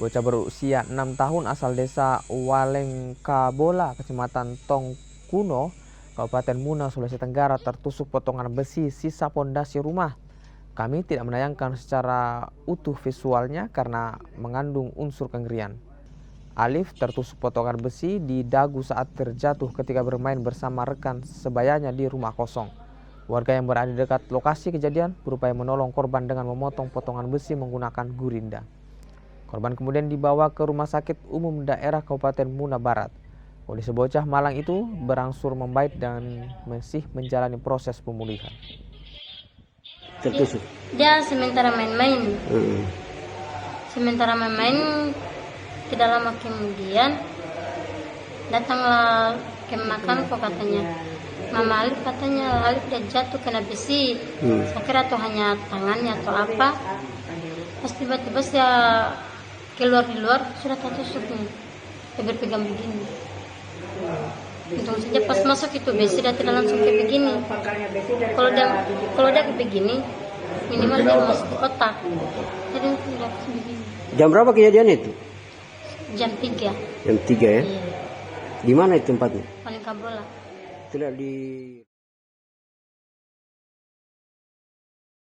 Bocah berusia 6 tahun asal desa Walengkabola, Kecamatan Tongkuno, Kabupaten Muna, Sulawesi Tenggara tertusuk potongan besi sisa pondasi rumah. Kami tidak menayangkan secara utuh visualnya karena mengandung unsur kengerian. Alif tertusuk potongan besi di dagu saat terjatuh ketika bermain bersama rekan sebayanya di rumah kosong. Warga yang berada di dekat lokasi kejadian berupaya menolong korban dengan memotong potongan besi menggunakan gurinda. Korban kemudian dibawa ke Rumah Sakit Umum Daerah Kabupaten Muna Barat. Kondisi bocah malang itu berangsur membaik dan masih menjalani proses pemulihan. Tertusuk. Dia sementara main-main. Sementara main-main, tidak lama kemudian datanglah ke makan kok katanya. Mama Alif katanya Alif dia jatuh kena besi. Saya kira tuh hanya tangannya atau apa. Pas tiba-tiba saya keluar di luar sudah tertusuk nih. Dia berpegang begini. Untung saja pas masuk itu besi dia tidak langsung kayak begini. Kalau dia kayak begini minimal dia masuk ke otak. Jadi tidak begini. Jam berapa kejadian itu? Jam 3. Jam 3 ya? Iya. Di mana itu tempatnya? Paling kabola. Tidak di